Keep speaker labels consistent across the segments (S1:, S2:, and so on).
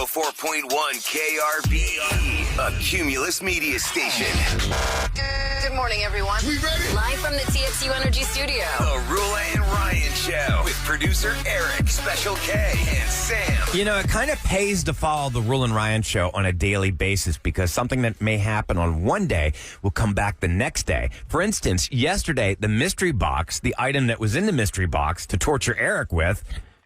S1: 104.1 KRBE, a Cumulus media station.
S2: Good morning, everyone.
S1: We ready?
S2: Live from the TXU Energy Studio.
S1: The Roula and Ryan Show with producer Eric, Special K, and Sam.
S3: You know, it kind of pays to follow the Roula and Ryan Show on a daily basis because something that may happen on one day will come back the next day. For instance, yesterday, the mystery box, the item that was in the mystery box to torture Eric with,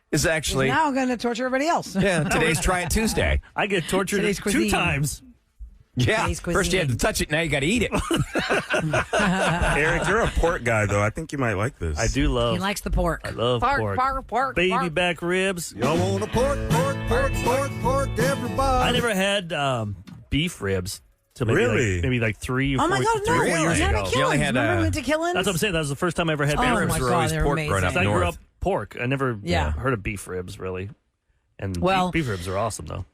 S3: is actually...
S4: He's now going to torture everybody else.
S3: Yeah, today's Try It Tuesday.
S5: I get tortured
S4: Today's
S5: 2
S4: cuisine.
S5: times.
S3: Yeah,
S4: Today's
S3: first you had to
S4: cuisine.
S3: touch it, now you got to eat it.
S6: Eric, you're a pork guy, though. I think you might like this.
S5: I do love.
S4: He likes the pork.
S5: I love pork. Baby back ribs.
S7: Y'all want a pork, everybody.
S5: I never had beef ribs till
S6: Really?
S5: maybe like 3 or 4,
S4: Oh my God, no.
S5: 3 or 4
S3: Really?
S5: years
S4: You had
S5: ago.
S4: a
S3: You only
S4: Killins.
S3: had,
S4: Remember we went to Killins?
S5: That's what I'm saying. That was the first time I ever had beef
S4: Oh
S5: ribs.
S4: my
S3: were
S4: God,
S3: always
S4: they're
S3: pork growing up
S4: amazing.
S5: I grew
S3: north.
S5: up pork. I never
S4: Yeah.
S5: heard of beef ribs, really. And
S4: Well-
S5: beef ribs are awesome, though.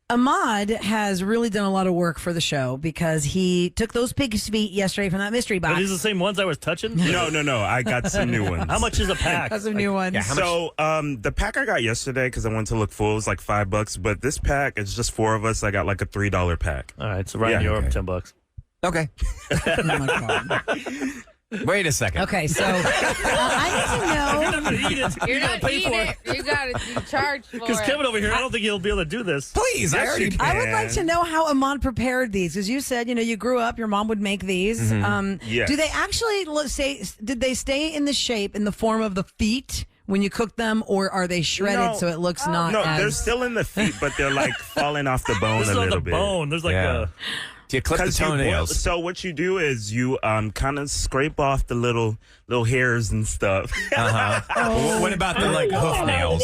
S4: Ahmad has really done a lot of work for the show because he took those pig's feet yesterday from that mystery
S5: Are
S4: box.
S5: these the same ones I was touching?
S6: No. I got some new ones.
S5: How much is a pack?
S4: That's some new ones.
S3: Yeah, how much?
S6: So, the pack I got yesterday, because I wanted to look full, was like $5. But this pack, it's just 4 of us. I got like a $3 pack.
S5: All right, so Ryan,
S6: Yeah,
S5: you're
S6: okay.
S5: up $10.
S3: Okay.
S4: Oh my God.
S3: Wait a second.
S4: Okay, so I need to know.
S5: You're
S8: You're not eating it. You got to be charged for
S5: Because
S8: it.
S5: Kevin over here, I don't think he'll be able to do this.
S3: Please, I
S6: Yes,
S3: already...
S6: you
S4: I would
S6: can.
S4: like to know how Ahmad prepared these because you said you grew up, your mom would make these.
S6: Yes.
S4: Do they actually did they stay in the shape in the form of the feet when you cook them, or are they shredded
S6: No.
S4: so it looks not?
S6: No,
S4: as...
S6: they're still in the feet, but they're like falling off the bone
S5: This
S6: a
S5: is on
S6: little
S5: the
S6: bit.
S5: bone. There's like
S3: Yeah.
S5: a...
S3: Do you clip the
S6: 'Cause you boil-
S3: toenails?
S6: so what you do is you kind of scrape off the little hairs and stuff.
S3: What about the hoof nails?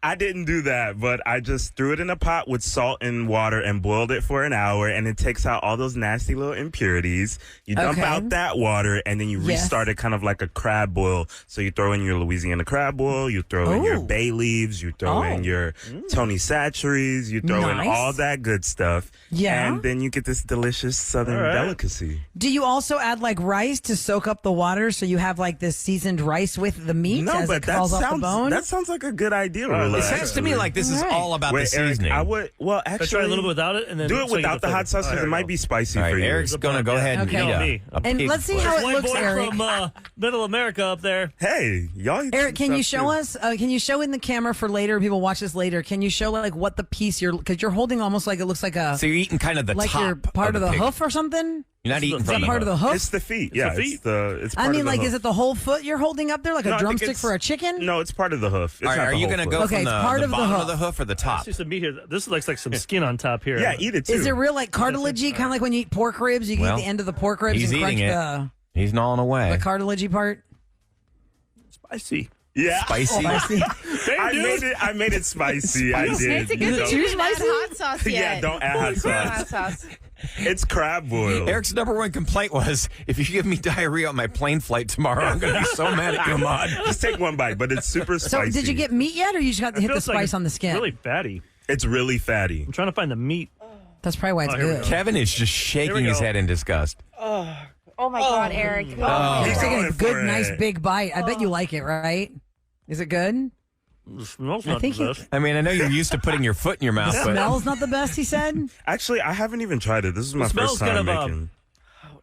S6: I didn't do that, but I just threw it in a pot with salt and water and boiled it for an hour, and it takes out all those nasty little impurities. You dump
S4: Okay.
S6: out that water, and then you
S4: Yes.
S6: restart it kind of like a crab boil. So you throw in your Louisiana crab boil, you throw in your
S4: Oh.
S6: bay leaves, you throw in your Tony Chachere's, you throw in
S4: Nice.
S6: all that good stuff.
S4: Yeah.
S6: And then you get this delicious southern delicacy.
S4: Do you also add like rice to soak up the water so you have like this seasoned rice with the meat
S6: No,
S4: as
S6: but
S4: it
S6: that
S4: falls off the bone?
S6: sounds like a good idea, Roula.
S3: It sounds to me like this is
S4: All right.
S3: all about
S6: Wait,
S3: the
S6: Eric,
S3: seasoning.
S6: I would, well,
S5: Should I
S6: actually,
S5: try a little bit without it? And then
S6: do it
S5: so you get
S6: without the hot sauce
S5: flavor?
S6: because it might be spicy
S3: All right,
S6: for you.
S3: Eric's going to go ahead and
S4: Okay.
S3: eat a
S4: And
S3: pig
S4: let's see
S3: foot.
S4: how it
S5: White
S4: looks,
S5: boy
S4: Eric.
S5: from Middle America up there.
S6: Hey, y'all. eat
S4: Eric,
S6: some
S4: can you
S6: stuff,
S4: show
S6: too.
S4: us? Can you show in the camera for later? People watch this later. Can you show like what the piece because you're holding almost like it looks like a
S3: So you're eating kind of the
S4: like
S3: top
S4: you're part of the
S3: pig.
S4: hoof or something.
S3: You're not eating
S5: Is that
S3: from
S4: Part of the hoof.
S6: It's the feet. Yeah,
S5: the feet?
S6: it's part
S4: I mean,
S6: of the
S4: like,
S6: hoof.
S4: is it the whole foot you're holding up there, like
S6: No,
S4: a
S6: I think
S4: drumstick
S6: it's-
S4: for a chicken?
S6: No, it's part of the hoof. It's
S3: All right,
S6: not
S3: are
S6: the
S3: you
S6: whole
S3: going to
S6: foot.
S3: go
S4: Okay,
S3: from
S4: it's part
S3: the
S4: of the
S3: bottom
S4: hoof.
S3: of the hoof or the
S5: I
S3: top?
S5: see some meat here. This looks like some skin on top here.
S6: Yeah, eat it too.
S4: Is it real like cartilagey, kind of like when you eat pork ribs? You
S3: Well,
S4: eat the end of the pork ribs
S3: he's
S4: and crunch
S3: eating it.
S4: the
S3: He's gnawing away.
S4: cartilagey part.
S5: Spicy.
S6: Yeah.
S3: Spicy.
S4: I see.
S6: I made it spicy. I did.
S8: It's a good
S6: You know?
S8: thing you didn't add hot sauce yet.
S6: Yeah, don't add hot
S8: Hot
S6: sauce.
S8: sauce.
S6: It's crab boil.
S3: Eric's number one complaint was, if you give me diarrhea on my plane flight tomorrow, I'm going to be so mad at you, Ahmad.
S6: Just take one bite, but it's super
S4: So,
S6: spicy.
S4: did you get meat yet, or you just got to hit the
S5: Feels like
S4: spice
S5: it's
S4: on the skin?
S5: Really fatty.
S6: It's really fatty.
S5: I'm trying to find the meat.
S4: That's probably why it's
S5: here we
S4: good.
S5: go.
S3: Kevin is just
S5: Here
S3: shaking
S5: we
S3: his
S5: go.
S3: head in disgust.
S8: Oh my God, Eric.
S6: He's
S4: You're taking
S6: going
S4: a
S6: for
S4: good,
S6: it.
S4: nice big bite. I bet you like it, right? Is it good?
S5: It smells not
S4: think
S5: the
S4: you-
S5: best.
S3: I mean, I know you're used to putting your foot in your mouth, but
S4: Smells not the best, he said.
S6: Actually, I haven't even tried it. This is my
S5: It smells
S6: first time
S5: kind of,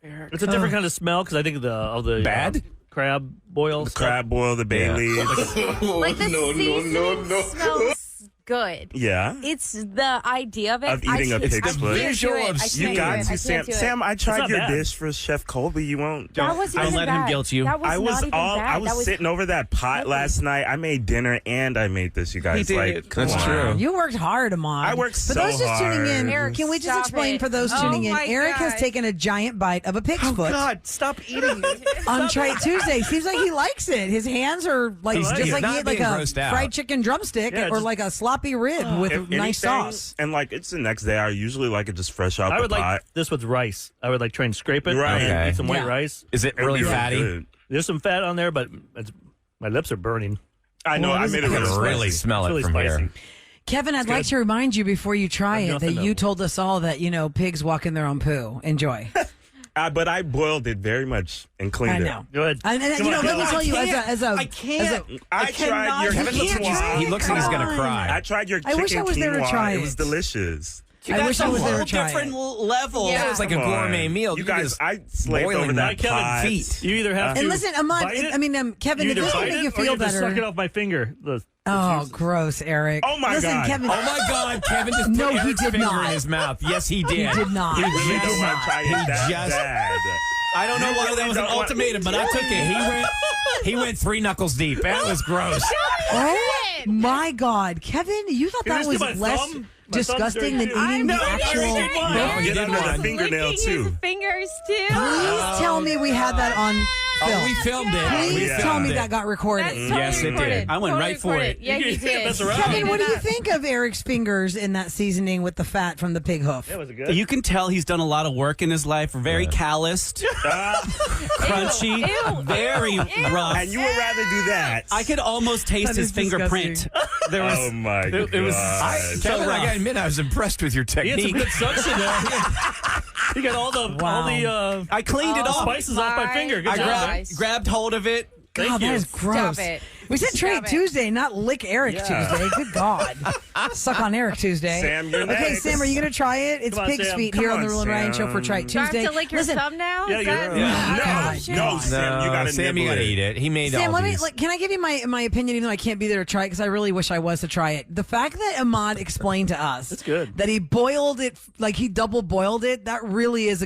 S6: making
S5: It's a different kind of smell because I think of the
S3: Bad?
S5: crab boil
S6: the
S5: stuff.
S6: crab boil, the bay
S3: Yeah.
S6: leaves.
S8: Like the seasoning smells good.
S6: Yeah.
S8: It's the idea of it.
S6: Of eating a
S8: can't-
S6: pig's
S8: I
S6: foot.
S8: can't do it. I
S6: You
S8: can't
S6: got
S8: do it.
S6: to,
S8: I
S6: Sam.
S8: can't do it.
S6: Sam, I tried
S5: not
S6: your
S5: bad.
S6: dish for Chef Colby. You won't.
S8: That wasn't
S3: Don't
S8: even
S3: let him
S8: bad.
S3: guilt you.
S8: That was
S6: I was
S8: not even
S6: all.
S8: bad.
S6: I
S8: That
S6: was sitting over that pot last night. I made dinner and I made this. You guys,
S3: He did.
S6: like, come
S3: That's
S6: on.
S3: true.
S4: You worked hard, Ahmad.
S6: I worked
S4: For
S6: so
S4: those just tuning in,
S6: hard.
S8: Eric,
S4: can we just
S8: stop
S4: explain
S8: it.
S4: for those
S8: Oh
S4: tuning in?
S8: my
S4: Eric has
S8: God.
S4: taken a giant bite of a pig's foot
S5: stop eating it.
S4: on Try It Tuesday. Seems like he likes it. His hands are like
S3: He's
S4: just like
S3: not
S4: he ate like
S3: being
S4: a
S3: grossed out.
S4: fried chicken drumstick
S5: Yeah,
S4: or
S5: just-
S4: like a sloppy rib with
S6: If
S4: nice
S6: anything,
S4: sauce.
S6: And like it's the next day. I usually like it just fresh out
S5: I
S6: the
S5: would
S6: pot.
S5: like this with rice. I would like try and scrape it.
S6: Right.
S5: And
S3: Okay.
S5: eat some white
S4: Yeah.
S5: rice.
S3: is it
S6: It'd
S3: really
S6: be
S3: fatty?
S6: good.
S5: There's some fat on there, but my lips are burning.
S6: I know.
S4: Well,
S6: I
S4: it is
S6: made it
S3: I
S6: really
S3: can
S6: spicy.
S3: really smell
S5: It's
S3: it
S5: really
S3: from
S5: spicy.
S3: here.
S4: Kevin, I'd like to remind you before you try
S5: I've
S4: it that
S5: nothing
S4: you
S5: to-
S4: told us all that, pigs walk in their own poo. Enjoy.
S6: But I boiled it very much and cleaned
S4: I
S6: it.
S4: know.
S5: Go ahead.
S4: And
S5: Come on,
S4: let me
S5: Bill.
S4: tell you,
S9: I can't.
S6: I tried your
S3: Kevin looks
S6: quinoa.
S3: he looks like he's going to cry.
S6: I tried your
S4: I
S6: chicken
S4: wish I was there to
S6: quinoa.
S4: try
S6: It
S4: it.
S6: was delicious.
S4: I wish I was there to try
S9: different
S4: it.
S9: level.
S2: Yeah.
S3: It was like a
S6: Come
S3: gourmet
S6: on.
S3: meal.
S6: You guys,
S3: just
S6: I slaved
S3: boiling
S6: over that
S5: Kevin,
S6: pot.
S3: feet.
S5: You either have to.
S4: And listen, Ahmad,
S5: bite it,
S4: I mean, Kevin,
S5: you
S4: if
S5: either
S4: this will
S5: bite
S4: make
S5: it,
S4: you
S5: or
S4: feel
S5: you have to
S4: better.
S5: suck it off my finger.
S4: Oh, gross, Eric.
S6: Oh, my
S4: Listen,
S6: God.
S4: Kevin.
S3: Oh my God! Kevin just
S4: No,
S3: put
S4: he
S3: Eric's
S4: did
S3: finger
S4: not.
S3: in his mouth. Yes, he did.
S4: He did not.
S6: I really
S4: He
S6: don't
S4: did
S6: want
S4: not.
S6: to try it that
S3: just-
S6: bad.
S9: I don't know
S6: You
S9: why
S6: really
S9: that was an
S6: don't want-
S9: ultimatum, but I took it.
S3: He went 3 knuckles deep. That was gross.
S4: Oh my God, Kevin, you thought
S5: Can I
S4: that
S5: just
S4: was
S5: do my
S4: less
S5: thumb? My thumb's
S4: disgusting
S5: dirty,
S4: than
S5: too.
S4: eating the actual.
S3: No, you
S6: Get
S3: did
S6: under the
S3: one.
S6: fingernail,
S8: Licking
S6: too.
S8: his fingers too.
S4: Please tell me we had that on film.
S3: We filmed it.
S4: Please
S3: We
S6: Yeah.
S4: tell
S3: filmed
S4: me
S3: it.
S4: that got recorded.
S8: That's totally
S3: Yes, it did.
S8: recorded.
S9: I went
S8: Totally
S9: right for
S8: recorded.
S9: it.
S8: Yeah,
S5: You
S8: you
S5: can't
S8: did.
S5: mess around.
S4: Kevin, what do you think of Eric's fingers in that seasoning with the fat from the pig hoof?
S5: Yeah, was it good?
S9: You can tell he's done a lot of work in his life. Very calloused, crunchy,
S8: Ew.
S9: very rough.
S6: And you would rather do that.
S9: I could almost taste
S4: That
S9: his
S4: is
S9: fingerprint. There was.
S6: Oh, my God.
S9: it was
S3: Kevin, I gotta admit, I was impressed with your
S5: He had some
S3: technique.
S5: good suction there. He got all the
S9: I cleaned it off.
S5: spices off my finger. Good
S9: I
S5: job.
S9: grabbed hold of it.
S5: Thank
S4: God,
S5: you.
S4: that is gross.
S8: Stop it.
S4: We said Trade
S8: Stop it.
S4: Tuesday, not Lick Eric Tuesday. Good God. Suck on Eric Tuesday.
S6: Sam, you're
S4: Okay,
S6: next.
S4: Sam, are you going to try it? It's
S5: Come on,
S4: Pig's
S5: Sam.
S4: Feet
S6: Come
S4: here on
S6: on,
S4: the Roula and Ryan Show for Try
S8: Do I
S4: Tuesday.
S8: have to lick your
S4: Listen,
S8: thumb now?
S5: Yeah,
S8: Is
S5: you're-
S8: that
S5: yeah.
S8: an
S6: No,
S8: option?
S6: no, Sam, you got to
S3: Sam, you
S6: nibble
S3: gotta
S6: it.
S3: eat it. He made
S4: Sam,
S3: all these.
S4: can I give you my opinion, even though I can't be there to try it, because I really wish I was to try it. The fact that Ahmad explained to us
S5: That's good.
S4: that he boiled it, like he double boiled it, that really is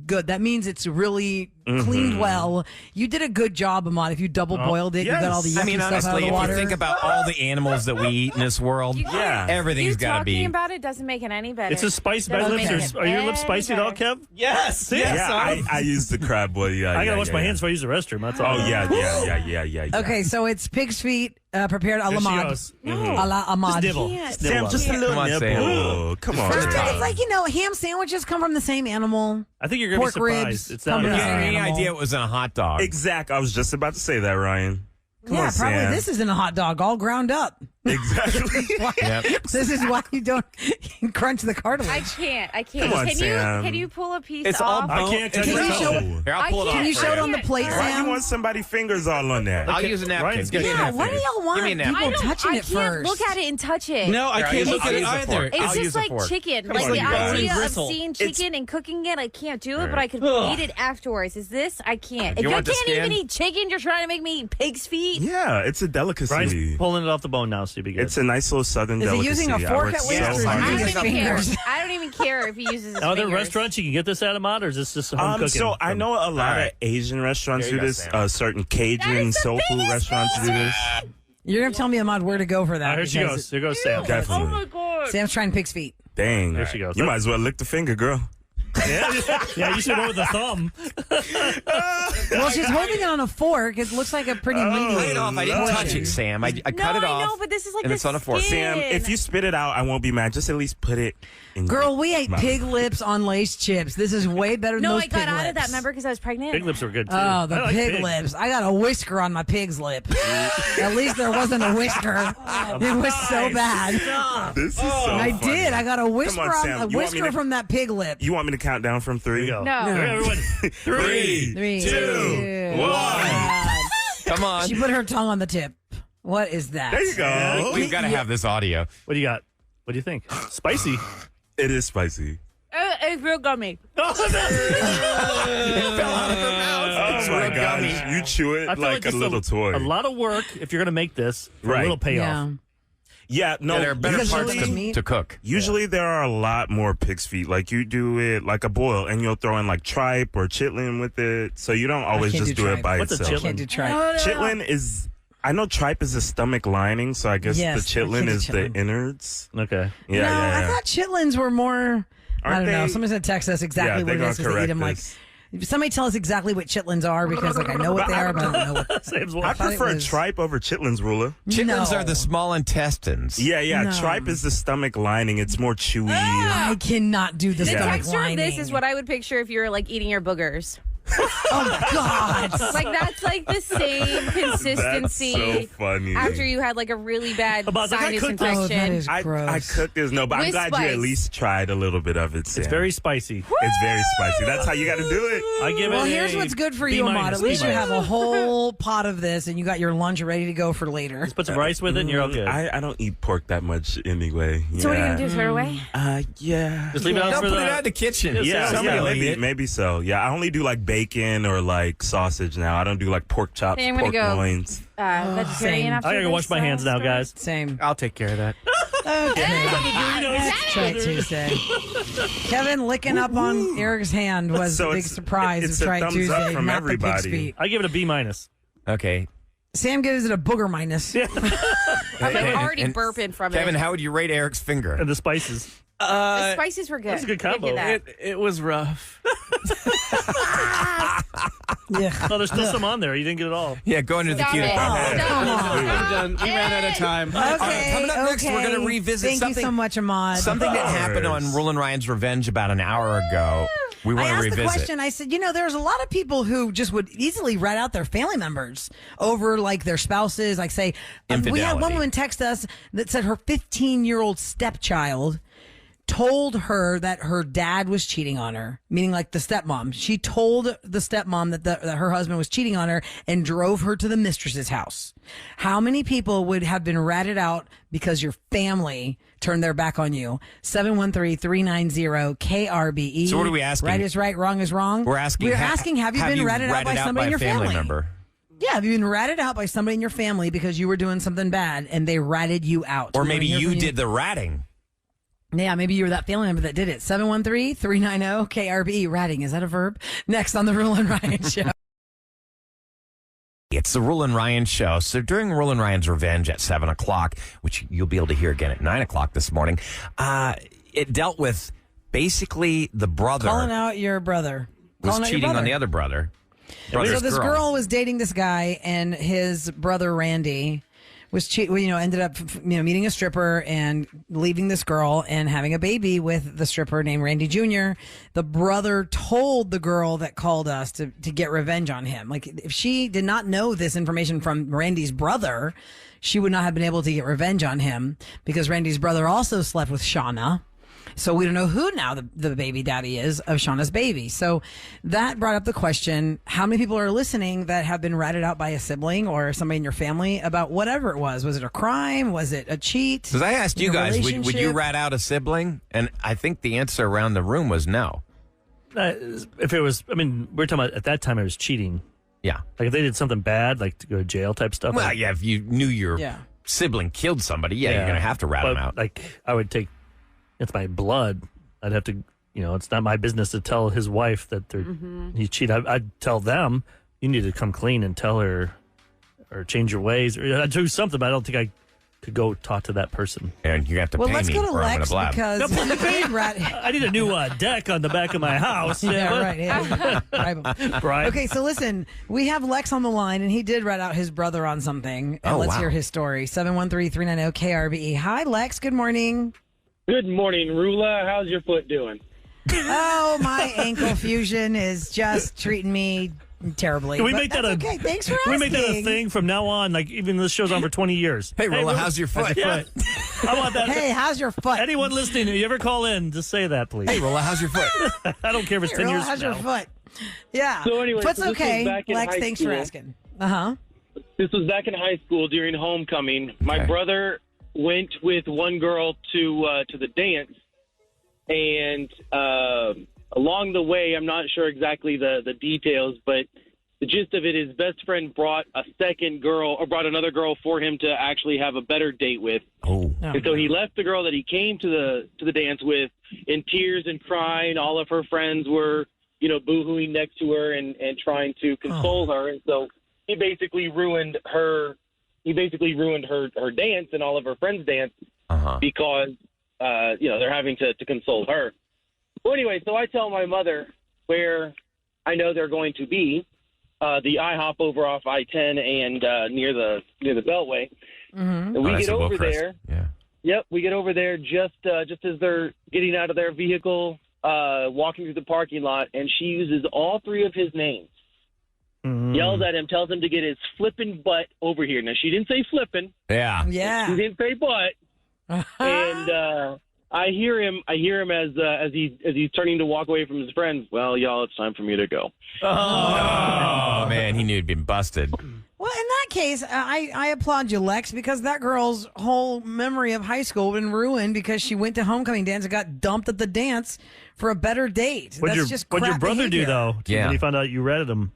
S4: good. That means it's really cleaned well. You did a good job, Ahmad. If you double boiled it, you got all the yucky
S3: I mean,
S4: stuff out of
S3: honestly,
S4: the
S3: if
S4: water.
S3: you think about all the animals that we eat in this world,
S6: Yeah.
S3: everything's
S8: You
S3: got to
S8: talking
S3: be.
S8: about it doesn't make it any better.
S5: It's a spice. My
S8: Doesn't
S5: lips
S8: make it
S5: are your lips
S8: any
S5: spicy at all,
S8: better.
S5: Kev?
S9: Yes.
S6: Yeah, I use the crab boil. Yeah,
S5: I gotta
S6: yeah,
S5: wash
S6: yeah,
S5: my
S6: yeah.
S5: hands before I use the restroom. That's all.
S6: Oh, yeah.
S4: Okay, so it's pig's feet prepared a la
S5: There she
S4: Ahmad.
S5: goes.
S4: A la Ahmad.
S5: Nibble.
S8: can't.
S5: Nibble
S6: Sam,
S5: up.
S6: just a little
S3: Come on, Sam.
S6: nibble. Come on.
S4: First, it's like, ham sandwiches come from the same animal.
S5: I think you're gonna
S4: Pork
S5: be surprised.
S4: ribs
S5: It's
S4: come
S5: not.
S4: from
S3: You
S4: the
S3: had
S4: same
S3: any
S4: animal.
S3: idea it was in a hot dog?
S6: Exact. I was just about to say that, Ryan. Come
S4: Yeah,
S6: on,
S4: probably
S6: Sam.
S4: this isn't a hot dog, all ground up.
S6: Exactly.
S3: Yep.
S4: This is why you don't crunch the cartilage.
S8: I can't.
S6: Come on,
S8: Can
S6: Sam.
S8: you pull a piece
S9: It's all
S8: off?
S5: I can't touch
S4: Can
S5: my
S4: you show-
S5: toe.
S3: Here, I'll pull it off.
S4: Can you
S3: for
S4: show it on the plate,
S6: Why
S4: Sam?
S6: you want somebody's fingers all on there?
S3: I'll use a napkin.
S5: Ryan's
S3: Give me a
S5: getting
S4: Yeah,
S3: napkin.
S4: why do y'all want
S3: Give me a napkin.
S4: people touching
S8: I
S4: it
S8: can't
S4: first?
S8: look at it and touch it.
S9: No, I
S3: Here,
S9: can't
S3: I'll
S9: look at
S3: use
S9: it
S3: a
S9: either.
S3: fork.
S8: It's
S3: I'll use
S8: just
S3: a
S8: like
S3: fork.
S8: chicken.
S6: Come
S8: Like
S6: on,
S8: the
S6: you guys.
S8: idea of
S9: Bristle.
S8: seeing
S6: It's-
S8: chicken and cooking it, I can't do it,
S3: All
S8: but
S3: right.
S8: I could eat it afterwards. Is this? I can't. If
S3: You
S8: you
S3: want the
S8: can't even
S3: skin?
S8: eat chicken, you're trying to make me eat pig's feet?
S6: Yeah, it's a delicacy.
S5: Ryan's pulling it off the bone now, so you be good.
S6: It's a nice little southern
S4: Is he
S6: delicacy.
S4: using a
S6: I
S4: fork
S6: worked
S4: at
S6: so
S4: least, or is he
S6: hard.
S8: I don't
S4: using
S8: even care.
S4: fingers?
S8: I don't even care if he uses his
S5: Are there
S8: fingers.
S5: restaurants you can get this at, Ahmad, or is this just home cooking?
S6: So I know a lot
S3: right.
S6: of Asian restaurants
S3: Here you
S6: do
S3: go,
S6: this.
S3: Sam.
S6: Certain
S8: That
S6: Cajun
S8: is the
S6: soul food
S8: biggest
S6: restaurants do this.
S4: You're going to tell me, Ahmad, where to go for that.
S5: Here she
S4: because
S5: goes. Here goes Sam.
S6: Definitely.
S8: Oh my god.
S4: Sam's trying pig's feet.
S6: Dang.
S5: There she goes.
S6: You might as well lick the finger, girl.
S5: Yeah, you should go with the thumb.
S4: Well, she's holding it on a fork. It looks like a pretty meaty.
S3: Cut it off. I didn't touch it, Sam. I cut it
S8: I
S3: off.
S8: know, but this is like
S3: and
S8: the
S3: it's on a fork.
S8: skin.
S6: Sam, if you spit it out, I won't be mad. Just at least put it in.
S4: Girl, we ate
S6: Mouth.
S4: pig lips on Lay's chips. This is way better than
S8: No,
S4: those
S8: I got
S4: pig
S8: out
S4: lips.
S8: of that, remember, because I was pregnant?
S5: Pig lips are good too.
S4: Oh, the
S5: I like
S4: pig
S5: pig.
S4: lips. I got a whisker on my pig's lip. At least there wasn't a whisker. It was so bad.
S6: This is so
S4: I
S6: funny.
S4: did. I got a whisker
S6: Come on, Sam.
S4: on a
S6: You want me
S4: whisker
S6: to-
S4: from that pig lip.
S6: You want me to count down from 3?
S5: Here you go.
S8: No.
S5: Here, everyone.
S6: 3,
S4: 3,
S6: 2, 1.
S3: Come on.
S4: She put her tongue on the tip. What is that?
S6: There you go.
S3: We've got to have this audio.
S5: What do you got? What do you think? Spicy.
S6: It is spicy.
S8: It's real gummy.
S6: Oh my gosh. You chew it
S5: I feel
S6: like a
S5: it's
S6: little toy.
S5: A lot of work if you're going to make this for
S6: Right.
S5: a little payoff.
S4: Yeah.
S6: Yeah, no.
S3: Yeah, there are better
S4: Because
S3: parts
S4: really meat-
S3: to cook.
S6: Usually there are a lot more pig's feet. Like you do it like a boil and you'll throw in like tripe or chitlin with it. So you don't always
S4: can't
S6: just
S4: do
S6: do it
S4: tripe.
S6: by
S5: What's a
S6: itself.
S5: chitlin?
S4: Can't do tripe.
S6: Chitlin is, I know tripe is the stomach lining, so I guess
S4: Yes,
S6: the
S4: I can't
S6: chitlin
S4: do
S6: is
S4: chitlin.
S6: the innards.
S5: Okay.
S6: Yeah,
S4: no,
S6: yeah,
S4: I
S6: yeah.
S4: thought chitlins were more. I
S6: Aren't
S4: don't know.
S6: they-
S4: Somebody's gonna text us exactly
S6: Yeah,
S4: what it
S6: they're
S4: is because
S6: gonna
S4: they eat them.
S6: correct
S4: Like,
S6: us.
S4: somebody tell us exactly what chitlins are because like I know what they are, but I don't know what.
S5: Sam's
S6: I
S5: watching.
S4: thought it
S6: prefer
S4: was-
S6: tripe over chitlins, Rula.
S3: Chitlins
S4: No.
S3: are the small intestines.
S6: Yeah.
S4: No.
S6: Tripe is the stomach lining. It's more chewy.
S4: I cannot do the
S8: The
S4: stomach
S8: texture
S4: lining.
S8: of this is what I would picture if you were like eating your boogers.
S4: Oh my God!
S8: Like that's like the same consistency.
S6: That's so funny.
S8: After you had like a really bad
S5: About, like, I
S8: sinus
S5: cooked this.
S4: Oh, that
S8: infection.
S4: is gross.
S6: I cooked this, no, but I'm
S8: With
S6: glad you
S8: spice.
S6: at least tried a little bit of it, Sam.
S5: It's very spicy.
S6: It's very spicy. That's how you got to do it.
S5: I give
S4: Well,
S5: it
S4: here's
S5: a
S4: what's good for
S5: B
S4: you, Ahmad.
S5: minus,
S4: At least
S5: B
S4: you
S5: minus.
S4: have a whole pot of this, and you got your lunch ready to go for later.
S5: Just put some rice with it, and you're all good.
S6: I don't eat pork that much anyway.
S8: So what are you gonna do? Throw it away?
S6: Yeah.
S5: Just leave it out
S3: No,
S5: for
S3: put
S5: the.
S3: it out in the kitchen.
S6: Yeah,
S3: Somebody will eat it.
S6: maybe so. Yeah, I only do like bacon or like sausage now. I don't do like pork chops,
S8: Hey, I'm gonna
S6: pork
S8: go.
S6: loins.
S8: Vegetarian
S4: same.
S8: after
S5: I gotta go wash
S8: this,
S5: my hands now,
S8: story?
S5: guys.
S4: Same.
S9: I'll take care of that.
S4: That's Try Tuesday. Kevin licking up on Eric's hand was
S6: So
S4: the big
S6: it's-
S4: surprise
S6: it's
S4: of
S6: a
S4: Try
S6: thumbs up
S4: Tuesday,
S6: from
S4: not
S6: everybody.
S4: the pig's feet.
S5: I give it a B minus.
S3: Okay.
S4: Sam gives it a booger minus.
S8: I'm
S3: And-
S8: already
S3: and
S8: burping from
S3: Kevin,
S8: it.
S3: how would you rate Eric's finger?
S5: And the spices.
S8: The spices were good.
S5: That's a good
S8: Give you
S5: combo.
S8: that.
S9: It was rough.
S4: Yeah.
S5: Oh, there's still some on there. You didn't get it all.
S3: Yeah, go into the
S8: Stop
S3: queue.
S8: it.
S4: Come on.
S9: I'm done. We ran out of time.
S4: Okay,
S3: coming up next, we're
S4: okay.
S3: gonna revisit
S4: Thank
S3: something-
S4: you so much, Ahmad.
S3: Something that happened on Roula and Ryan's Revenge about an hour ago. We
S4: I
S3: want to
S4: asked the
S3: revisit.
S4: question. I said, there's a lot of people who just would easily rat out their family members over like their spouses. Like say, we had
S3: Infidelity.
S4: one woman text us that said her 15-year-old stepchild told her that her dad was cheating on her, meaning like the stepmom. She told the stepmom that her husband was cheating on her and drove her to the mistress's house. How many people would have been ratted out because your family turned their back on you? 713-390-KRBE.
S3: So what are we asking?
S4: Right is right, wrong is wrong.
S3: We're asking,
S4: have you been ratted out by somebody in your
S3: family
S4: family?
S3: member?
S4: Yeah, have you been ratted out by somebody in your family because you were doing something bad and they ratted you out?
S3: Or
S4: We
S3: maybe
S4: wanna hear
S3: you
S4: from
S3: did the ratting.
S4: Yeah, maybe you were that family member that did it. 713-390-KRBE. Ratting, is that a verb? Next on the Roula and Ryan Show.
S3: It's the Roula and Ryan Show. So during Roula and Ryan's Revenge at 7 o'clock, which you'll be able to hear again at 9 o'clock this morning, it dealt with basically the brother
S4: Calling out your brother.
S3: was
S4: Calling out your
S3: cheating on
S4: brother.
S3: the other brother.
S4: So
S3: Brother's
S4: this girl was dating this guy, and his brother Randy was ended up meeting a stripper and leaving this girl and having a baby with the stripper named Randy Jr. The brother told the girl that called us to get revenge on him. Like if she did not know this information from Randy's brother, she would not have been able to get revenge on him because Randy's brother also slept with Shauna. So we don't know who now the baby daddy is of Shauna's baby. So that brought up the question, how many people are listening that have been ratted out by a sibling or somebody in your family about whatever it was? Was it a crime? Was it a cheat?
S3: Because I asked you
S4: In a
S3: guys, would you
S4: relationship?
S3: rat out a sibling? And I think the answer around the room was no.
S5: If it was, we're talking about at that time it was cheating.
S3: Yeah.
S5: Like if they did something bad, like to go to jail type stuff.
S3: Well,
S5: like,
S3: yeah, if you knew your
S4: Yeah.
S3: sibling killed somebody, you're going to have to rat
S5: But,
S3: them out.
S5: Like I would take, it's my blood. I'd have to, it's not my business to tell his wife that he cheated. I'd tell them, you need to come clean and tell her or change your ways or I'd do something, but I don't think I could go talk to that person.
S3: And you have to
S4: Well,
S3: pay
S4: let's
S3: me
S4: go to
S3: or I'm going
S4: Lex
S3: to blab.
S4: because you did rat.
S5: I need a new deck on the back of my house.
S4: Yeah, right. Yeah.
S5: Right.
S4: Okay, so listen, we have Lex on the line, and he did rat out his brother on something. And
S3: Oh,
S4: let's
S3: wow.
S4: hear his story. 713-390-KRBE. Hi, Lex. Good morning.
S10: Good morning, Roula. How's your foot doing?
S4: Oh, my ankle fusion is just treating me terribly.
S5: Can we
S4: but
S5: make that
S4: that's
S5: a
S4: okay? Thanks for
S5: Can we
S4: asking.
S5: make that a thing from now on? Like even this show's on for 20 years.
S3: Hey, Rolla, how's your foot?
S5: Yeah. I want that.
S4: Hey, how's your foot?
S5: Anyone listening, if you ever call in, just say that, please.
S3: Hey, Rolla, how's your foot?
S5: I don't care if it's
S4: Hey,
S5: 10
S4: Rolla,
S5: years
S4: how's
S5: from
S4: your
S5: now.
S4: foot? Yeah.
S10: So anyway,
S4: Foot's
S10: so this was
S4: okay.
S10: back in
S4: Lex,
S10: high
S4: thanks for
S10: school.
S4: asking. Uh-huh.
S10: This was back in high school during homecoming. My
S3: Okay.
S10: brother went with one girl to the dance, and along the way, I'm not sure exactly the details, but the gist of it is best friend brought a second girl or brought another girl for him to actually have a better date with.
S3: Oh.
S10: And so he left the girl that he came to the dance with in tears and crying. All of her friends were, boo-hooing next to her and trying to console her. And so he basically ruined her dance and all of her friends' dance because, they're having to console her. Well, anyway, so I tell my mother where I know they're going to be, the IHOP over off I-10 and near the Beltway.
S4: Mm-hmm.
S10: And we
S3: Nice
S10: get
S3: of
S10: over
S3: Chris.
S10: there.
S3: Yeah.
S10: Yep, we get over there just as they're getting out of their vehicle. walking through the parking lot, and she uses all three of his names. Yells at him, tells him to get his flippin' butt over here. Now, she didn't say flippin'.
S3: Yeah.
S10: She didn't say butt. And I hear him as he's turning to walk away from his friends. Well, y'all, it's time for me to go.
S3: Oh, man, he knew he'd been busted.
S4: Well, in that case, I applaud you, Lex, because that girl's whole memory of high school been ruined because she went to homecoming dance and got dumped at the dance for a better date.
S5: What'd your brother do, though, when he found out you ratted him?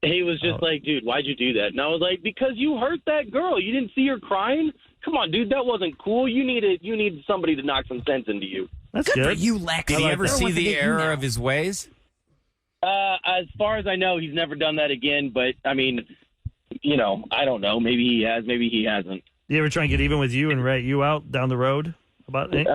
S10: He was just like, dude, why'd you do that? And I was like, because you hurt that girl. You didn't see her crying? Come on, dude, that wasn't cool. You needed somebody to knock some sense into you.
S5: That's
S4: good for you, Lex.
S3: Did he ever see the error of his ways?
S10: As far as I know, he's never done that again. But, I mean, you know, I don't know. Maybe he has. Maybe he hasn't.
S5: Did he ever try and get even with you and rat you out down the road about it?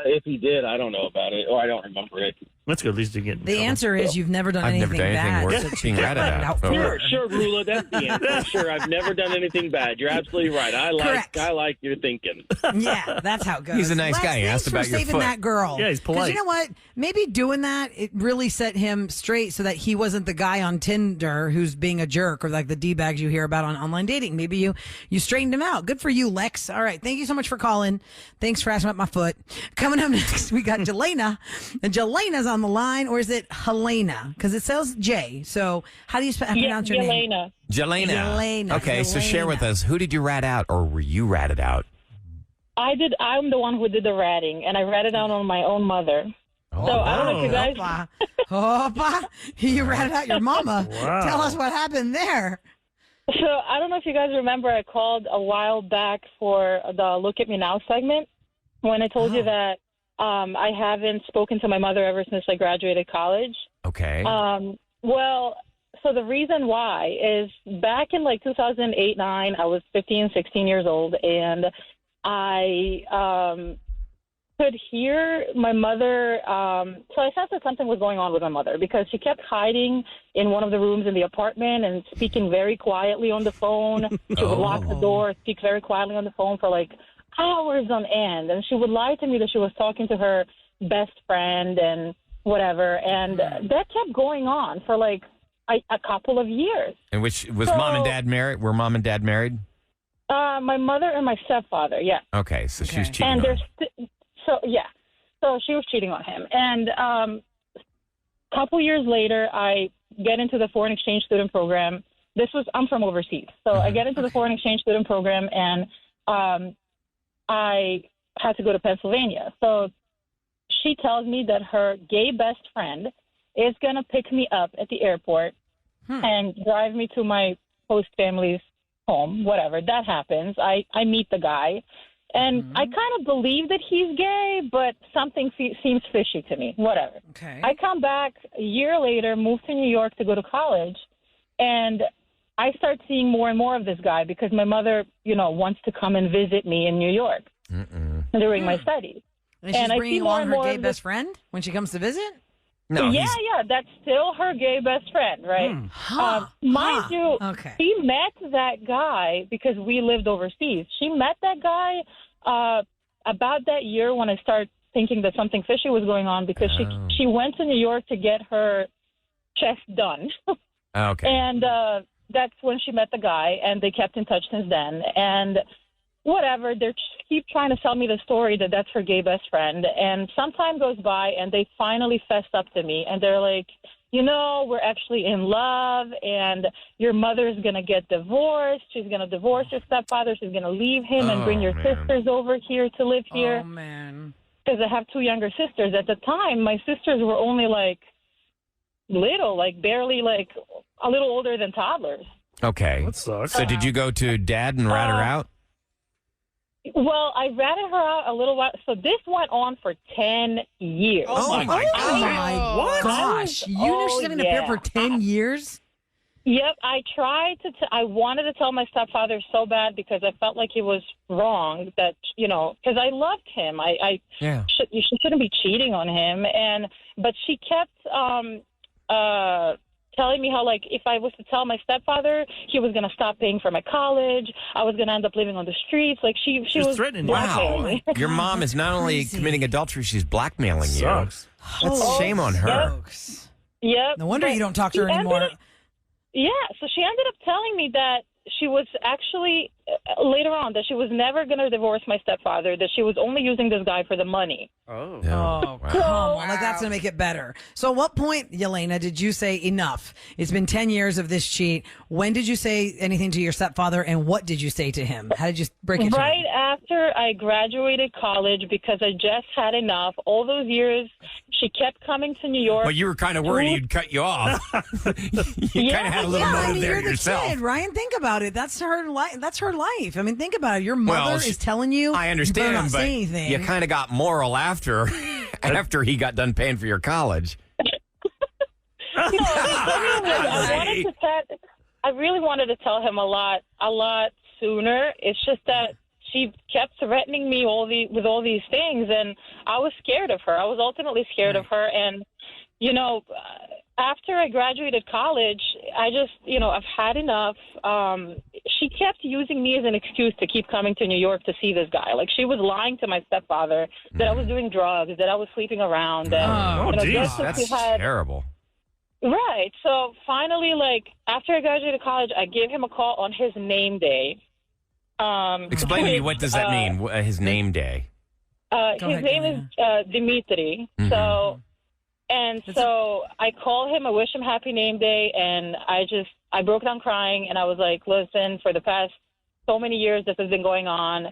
S10: If he did, I don't know about it, or I don't remember it.
S5: That's good. At least you get.
S4: The answer is you've never done anything bad.
S3: Worth being ratted out.
S10: Sure, Roula, that's the answer. Sure, I've never done anything bad. You're absolutely right. I like your thinking.
S4: Yeah, that's how it goes.
S3: He's a nice guy. He asked about your foot.
S4: Saving that girl.
S5: Yeah, he's polite.
S4: Because you know what? Maybe doing that, it really set him straight so that he wasn't the guy on Tinder who's being a jerk or like the D-bags you hear about on online dating. Maybe you straightened him out. Good for you, Lex. All right. Thank you so much for calling. Thanks for asking about my foot. Coming up next, we got Jelena. And Jelena's on the line, or is it Helena? Because it says J. So how do you pronounce your name?
S3: Jelena. Okay, so share with us. Who did you rat out, or were you ratted out?
S11: I did. I'm the one who did the ratting, and I ratted out on my own mother.
S3: Oh,
S11: so I don't know if you guys.
S4: Opa. You ratted out your mama.
S5: Wow.
S4: Tell us what happened there.
S11: So I don't know if you guys remember, I called a while back for the Look at Me Now segment when I told you that I haven't spoken to my mother ever since I graduated college.
S3: Okay.
S11: Well, so the reason why is back in like 2008, 9, I was 15, 16 years old, and I could hear my mother. So I sensed that something was going on with my mother because she kept hiding in one of the rooms in the apartment and speaking very quietly on the phone. She would lock the door, speak very quietly on the phone for like hours on end. And she would lie to me that she was talking to her best friend and whatever. And that kept going on for like a couple of years.
S3: And which was mom and dad married? Were mom and dad married?
S11: My mother and my stepfather, yeah.
S3: Okay, so she was cheating
S11: and
S3: on him.
S11: So she was cheating on him. And a couple years later, I get into the foreign exchange student program. I'm from overseas. So I get into the foreign exchange student program, and I had to go to Pennsylvania. So she tells me that her gay best friend is going to pick me up at the airport and drive me to my host family's home, whatever. That happens. I meet the guy, and I kind of believe that he's gay, but something seems fishy to me, whatever.
S4: Okay.
S11: I come back a year later, move to New York to go to college, and I start seeing more and more of this guy because my mother, wants to come and visit me in New York during my studies.
S4: And she's bringing along her gay best friend when she comes to visit?
S3: No,
S11: yeah, that's still her gay best friend, right? Mind you, she met that guy because we lived overseas. She met that guy about that year when I started thinking that something fishy was going on because she went to New York to get her chest done.
S3: Okay.
S11: And that's when she met the guy, and they kept in touch since then. And whatever, they keep trying to sell me the story that that's her gay best friend. And some time goes by, and they finally fessed up to me. And they're like, we're actually in love, and your mother's going to get divorced. She's going to divorce your stepfather. She's going to leave him and bring your sisters over here to live here.
S4: Oh, man.
S11: Because I have 2 younger sisters. At the time, my sisters were only, little, barely, a little older than toddlers.
S3: Okay.
S5: That sucks.
S3: So did you go to dad and rat her out?
S11: Well, I ratted her out a little while. So this went on for 10 years.
S4: Oh, my gosh. You knew she was going to appear for 10 years?
S11: Yep. I tried I wanted to tell my stepfather so bad because I felt like he was wrong that, because I loved him. You shouldn't be cheating on him. But she kept telling me how, like, if I was to tell my stepfather, he was going to stop paying for my college. I was going to end up living on the streets. Like, she was
S5: threatening you.
S11: blackmailing me.
S3: Your mom is not only committing adultery, she's blackmailing you.
S5: Sucks.
S3: That's shame on her.
S11: Yep.
S4: No wonder
S11: But
S4: you don't talk to her
S11: she
S4: anymore.
S11: So she ended up telling me that she was actually, later on, that she was never going to divorce my stepfather, that she was only using this guy for the money.
S5: Oh.
S4: Oh, come on. Like, that's going to make it better. So at what point, Yelena, did you say enough? It's been 10 years of this cheat. When did you say anything to your stepfather, and what did you say to him? How did you break it to him?
S11: Right after I graduated college, because I just had enough. All those years, she kept coming to New York.
S3: Well, you were kind of worried he'd cut you off. You kind of had a little motive there
S4: you're the
S3: yourself.
S4: kid, Ryan. Think about it. That's her life. That's her life. I mean, think about it. Your mother is telling you.
S3: I
S4: you better
S3: understand,
S4: not
S3: but
S4: say anything.
S3: you kind of got moral after he got done paying for your college.
S11: I really wanted to tell him a lot sooner. It's just that she kept threatening me with all these things, and I was scared of her. I was ultimately scared of her, and after I graduated college, I just, I've had enough. She kept using me as an excuse to keep coming to New York to see this guy. Like, she was lying to my stepfather that I was doing drugs, that I was sleeping around. And,
S3: That's terrible.
S11: Right. So finally, like, after I graduated college, I gave him a call on his name day.
S3: Explain to me, what does that mean, his name day?
S11: His name is Dimitri.
S3: Mm-hmm.
S11: So I call him, I wish him happy name day, and I broke down crying, and I was like, listen, for the past so many years this has been going on.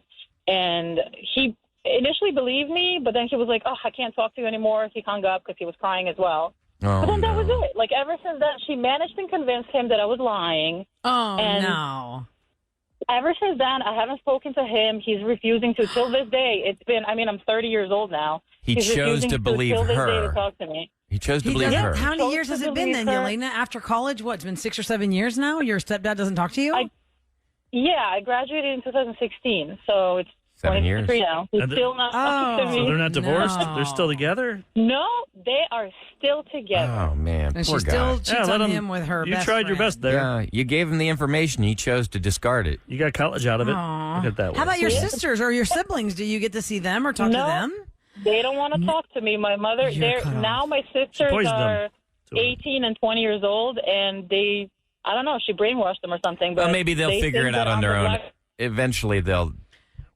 S11: And he initially believed me, but then he was like, oh, I can't talk to you anymore. He hung up because he was crying as well.
S3: Oh,
S11: but then that was it. Like, ever since then, she managed to convince him that I was lying.
S4: Oh,
S11: and
S4: no.
S11: Ever since then, I haven't spoken to him. He's refusing to. Till this day, it's been, I'm 30 years old now.
S3: He's chose to believe
S11: till this day
S3: her.
S11: to talk to me.
S3: He chose to believe her.
S4: How many years has it been then, Yelena? After college, what? It's been 6 or 7 years now? Your stepdad doesn't talk to you?
S11: I graduated in 2016, so it's
S3: 7 years.
S11: 23 now. He's still not talking to me.
S5: So they're not divorced?
S4: No.
S5: They're still together?
S11: No, they are still together.
S3: Oh, man.
S4: And
S3: Poor
S4: she
S3: guy.
S4: still cheats on him with her
S5: You
S4: best
S5: tried your
S4: friend.
S5: best there.
S3: Yeah, you gave him the information. He chose to discard it.
S5: You got college out of it.
S4: Aw.
S5: Look at that.
S4: How about your sisters or your siblings? Do you get to see them or talk to
S11: No.
S4: them?
S11: They don't want to talk to me. My mother,
S4: You're cut off.
S11: now my sisters
S5: poisoned them.
S11: are 18 and 20 years old, and I don't know, she brainwashed them or something. But
S3: Well, maybe they'll
S11: they
S3: figure
S11: think
S3: it out
S11: that
S3: on their
S11: I'm a
S3: own.
S11: black-
S3: Eventually, they'll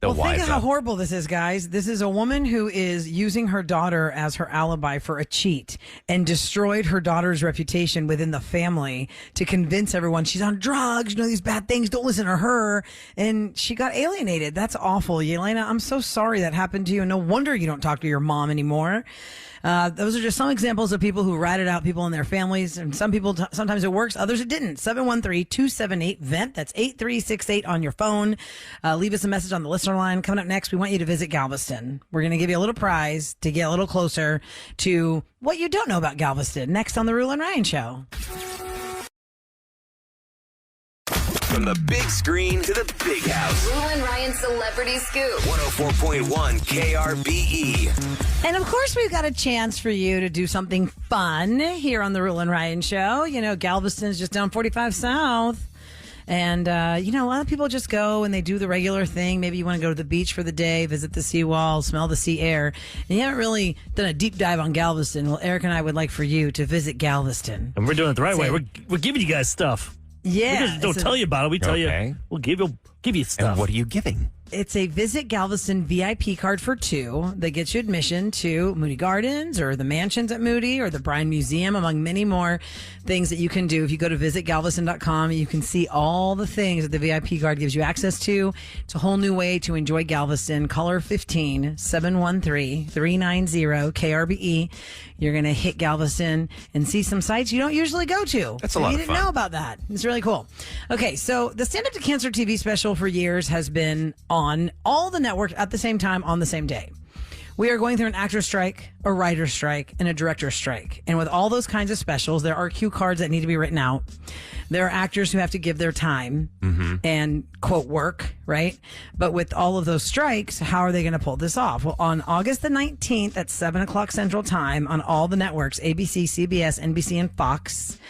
S4: Well, think
S3: wise
S4: of how
S3: up.
S4: horrible this is, guys. This is a woman who is using her daughter as her alibi for a cheat and destroyed her daughter's reputation within the family to convince everyone she's on drugs, these bad things, don't listen to her. And she got alienated. That's awful. Yelena, I'm so sorry that happened to you. No wonder you don't talk to your mom anymore. Those are just some examples of people who ratted out people in their families. And some people, sometimes it works, others it didn't. 713-278-VENT. That's 8368 on your phone. Leave us a message on the listener line. Coming up next, we want you to visit Galveston. We're going to give you a little prize to get a little closer to what you don't know about Galveston. Next on the Roula and Ryan Show.
S1: From the big screen to the big house.
S2: Roula and Ryan Celebrity Scoop.
S1: 104.1 KRBE.
S4: And of course, we've got a chance for you to do something fun here on the Roula and Ryan Show. Galveston's just down 45 South. And, a lot of people just go and they do the regular thing. Maybe you want to go to the beach for the day, visit the seawall, smell the sea air. And you haven't really done a deep dive on Galveston. Well, Eric and I would like for you to visit Galveston.
S5: And we're doing it the right way. We're giving you guys stuff.
S4: Yeah.
S5: We just don't tell you about it. We tell you. We'll give you stuff.
S3: And what are you giving?
S4: It's a Visit Galveston VIP card for 2 that gets you admission to Moody Gardens or the mansions at Moody or the Bryan Museum, among many more things that you can do. If you go to visitgalveston.com, you can see all the things that the VIP card gives you access to. It's a whole new way to enjoy Galveston. Caller 15-713-390-KRBE. You're going to hit Galveston and see some sites you don't usually go to.
S3: That's a lot of
S4: You didn't
S3: fun.
S4: know about that. It's really cool. Okay, so the Stand Up to Cancer TV special for years has been on all the networks at the same time on the same day. We are going through an actor strike, a writer strike, and a director strike. And with all those kinds of specials, there are cue cards that need to be written out. There are actors who have to give their time and quote work, right? But with all of those strikes, how are they going to pull this off? Well, on August the 19th at 7 o'clock Central Time on all the networks, ABC, CBS, NBC, and Fox,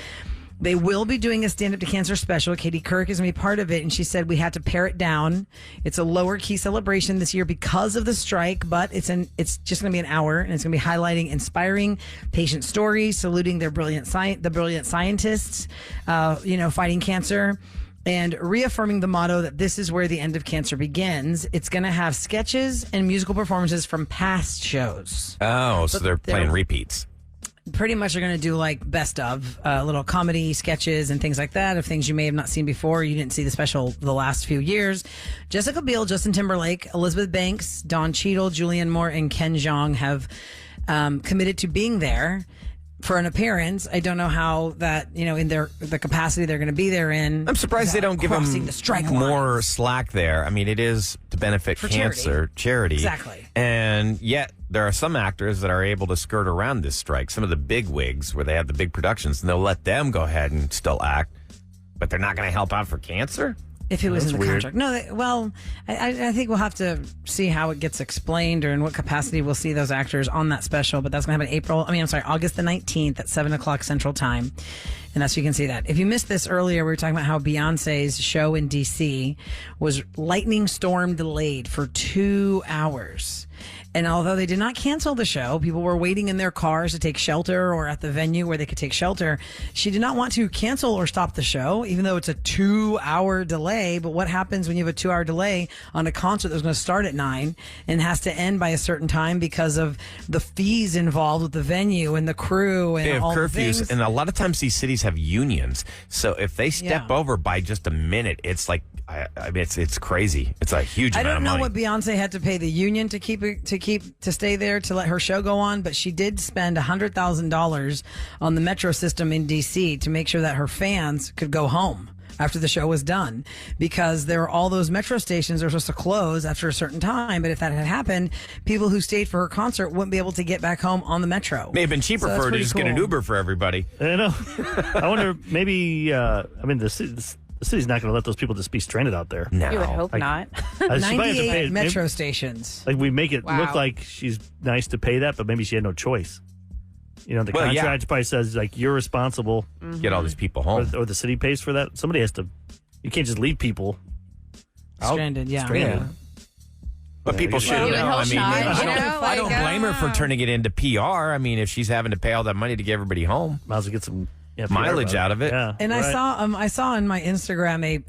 S4: They will be doing a Stand Up to Cancer special. Katie Couric is going to be part of it, and she said we had to pare it down. It's a lower key celebration this year because of the strike, but it's just going to be an hour, and it's going to be highlighting inspiring patient stories, saluting their brilliant scientists, fighting cancer, and reaffirming the motto that this is where the end of cancer begins. It's going to have sketches and musical performances from past shows.
S3: Oh, so they're playing repeats.
S4: Pretty much are going to do like best of little comedy sketches and things like that of things you may have not seen before. You didn't see the special the last few years. Jessica Biel, Justin Timberlake, Elizabeth Banks, Don Cheadle, Julianne Moore, and Ken Jeong have committed to being there for an appearance. I don't know how that, in the capacity they're going to be there in.
S3: I'm surprised they don't give them more slack there. I mean, it is to benefit cancer charity.
S4: Exactly.
S3: And yet there are some actors that are able to skirt around this strike. Some of the big wigs where they have the big productions, and they'll let them go ahead and still act, but they're not going to help out for cancer?
S4: If it was in the contract. No, I think we'll have to see how it gets explained or in what capacity we'll see those actors on that special. But that's going to happen August the 19th at 7 o'clock Central Time. And that's, you can see that. If you missed this earlier, we were talking about how Beyonce's show in D.C. was lightning storm delayed for 2 hours. And although they did not cancel the show, people were waiting in their cars to take shelter or at the venue where they could take shelter. She did not want to cancel or stop the show, even though it's a 2-hour delay. But what happens when you have a 2-hour delay on a concert that was going to start at 9 and has to end by a certain time because of the fees involved with the venue and the crew and all the things?
S3: And a lot of times these cities have unions. So if they step over by just a minute, it's like, it's crazy. It's a huge amount of money.
S4: I don't know what Beyonce had to pay the union to stay there to let her show go on, but she did spend $100,000 on the metro system in DC to make sure that her fans could go home after the show was done, because there were all those metro stations that were supposed to close after a certain time. But if that had happened, people who stayed for her concert wouldn't be able to get back home on the metro.
S3: May have been cheaper for her to just get an Uber for everybody.
S5: I know. I wonder, maybe, the city's not going to let those people just be stranded out there.
S8: No. You would hope not.
S4: 98 metro stations.
S5: Like, we make it look like she's nice to pay that, but maybe she had no choice. The contract probably says, like, you're responsible.
S3: Get all these people home.
S5: Or the city pays for that. Somebody has to. You can't just leave people
S4: stranded.
S3: But people should know. I don't blame her for turning it into PR. I mean, if she's having to pay all that money to get everybody home,
S5: might as well get some
S3: mileage out of it.
S5: Yeah,
S4: and I saw on my Instagram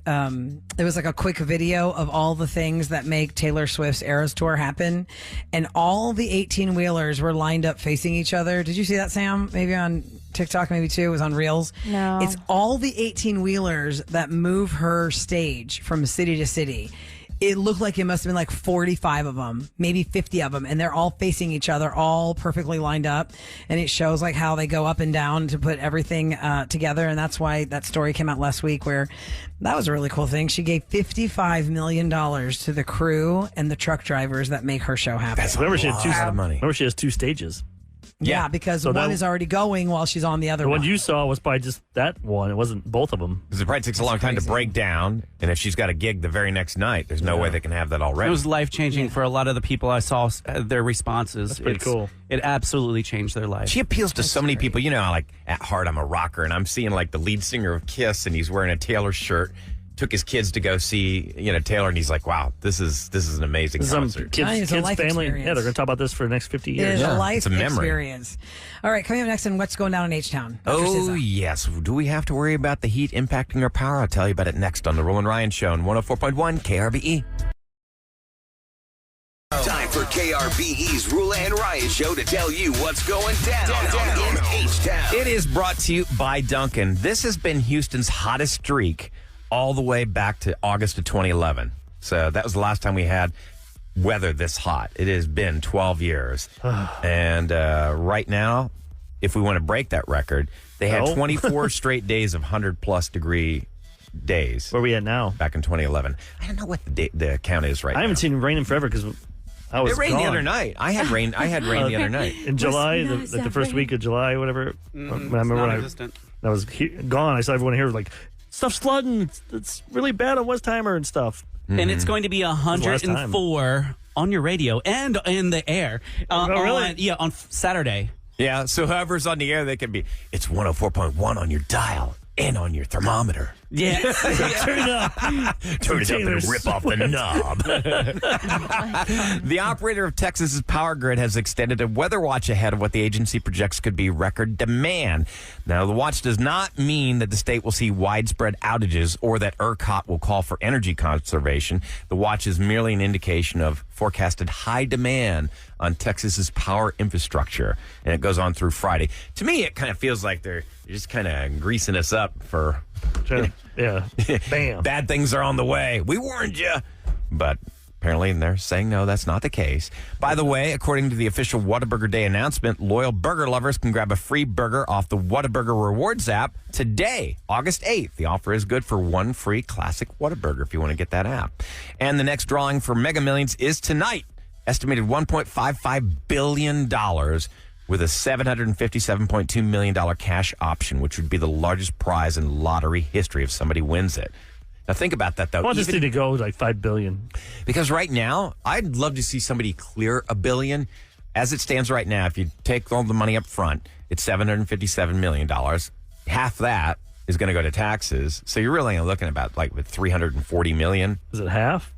S4: it was like a quick video of all the things that make Taylor Swift's Eras Tour happen, and all the 18-wheelers were lined up facing each other. Did you see that, Sam? Maybe on TikTok, maybe too. It was on Reels.
S8: No.
S4: It's all the 18-wheelers that move her stage from city to city. It looked like it must have been like 45 of them, maybe 50 of them, and they're all facing each other, all perfectly lined up. And it shows like how they go up and down to put everything together. And that's why that story came out last week, where that was a really cool thing. She gave $55 million to the crew and the truck drivers that make her show happen.
S5: Remember, she has 2 stages.
S4: Yeah, because one is already going while she's on the other one.
S5: The one you saw was probably just that one. It wasn't both of them.
S3: Because it probably takes a long time to break down. And if she's got a gig the very next night, there's no way they can have that already.
S9: It was life-changing for a lot of the people I saw, their responses.
S5: That's pretty cool.
S9: It absolutely changed their life.
S3: She appeals to so many people. Like, at heart, I'm a rocker. And I'm seeing, like, the lead singer of Kiss, and he's wearing a Taylor shirt. Took his kids to go see, Taylor, and he's like, "Wow, this is an amazing concert."
S5: Kids, family,
S4: experience.
S5: they're going to talk about this for the next 50 years.
S4: It is a life experience. All right, coming up next, and what's going down in H-Town?
S3: Oh, yes. Do we have to worry about the heat impacting our power? I'll tell you about it next on the Roula and Ryan Show on 104.1 KRBE.
S1: Time for KRBE's Roula and Ryan Show to tell you what's going down in H-Town.
S3: It is brought to you by Dunkin'. This has been Houston's hottest streak all the way back to August of 2011. So that was the last time we had weather this hot. It has been 12 years. And right now, if we want to break that record, they had 24 straight days of 100-plus degree days.
S5: Where are we at now?
S3: Back in 2011. I don't know what the count is right now.
S5: I haven't seen rain in forever because I was
S3: It rained the other night. I had rain the other night.
S5: In July, the first week of July, whatever. I remember when I was gone, I saw everyone here was like, stuff's flooding. It's really bad on Westheimer and stuff.
S9: And it's going to be 104 on your radio and in the air.
S5: Really?
S9: On Saturday.
S3: Yeah, so whoever's on the air, they can be, it's 104.1 on your dial. and on your thermometer.
S5: Yeah. Turn it up.
S3: Turn it up and rip off the knob. The operator of Texas's power grid has extended a weather watch ahead of what the agency projects could be record demand. Now, the watch does not mean that the state will see widespread outages or that ERCOT will call for energy conservation. The watch is merely an indication of forecasted high demand on Texas's power infrastructure, and it goes on through Friday. To me, it kind of feels like they're just kind of greasing us up for
S5: bam.
S3: Bad things are on the way. We warned you. But apparently they're saying no, that's not the case. By the way, according to the official Whataburger Day announcement, loyal burger lovers can grab a free burger off the Whataburger Rewards app today, August 8th. The offer is good for one free classic Whataburger if you want to get that app. And the next drawing for Mega Millions is tonight. Estimated $1.55 billion with a $757.2 million cash option, which would be the largest prize in lottery history if somebody wins it. Now, think about that, though.
S5: I want this thing to go like $5 billion.
S3: Because right now, I'd love to see somebody clear $1 billion. As it stands right now, if you take all the money up front, it's $757 million. Half that is going to go to taxes. So you're really only looking about like with $340 million.
S5: Is it half?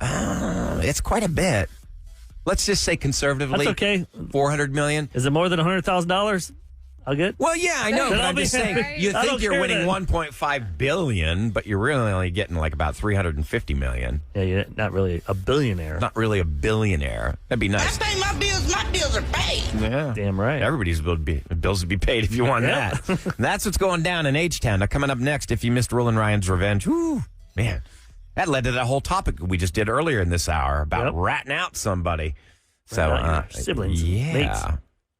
S3: It's quite a bit. Let's just say conservatively,
S5: that's okay.
S3: $400 million.
S5: Is it more than $100,000? I'll get.
S3: Well, yeah, I know, but I'm just saying, you think you're winning $1.5 billion, but you're really only getting like about $350 million.
S5: Yeah, you're not really a billionaire.
S3: Not really a billionaire. That'd be nice.
S12: I think my bills are paid.
S3: Yeah,
S5: damn right.
S3: Everybody's bills would be paid if you want that. That's what's going down in H-Town. Now, coming up next, if you missed Roula and Ryan's Revenge, whoo, man. That led to that whole topic we just did earlier in this hour about ratting out somebody. So,
S5: siblings.
S3: Yeah.
S5: Mates.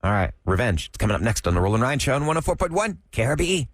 S3: All right. Revenge. It's coming up next on the Roula and Ryan Show on 104.1 KRBE.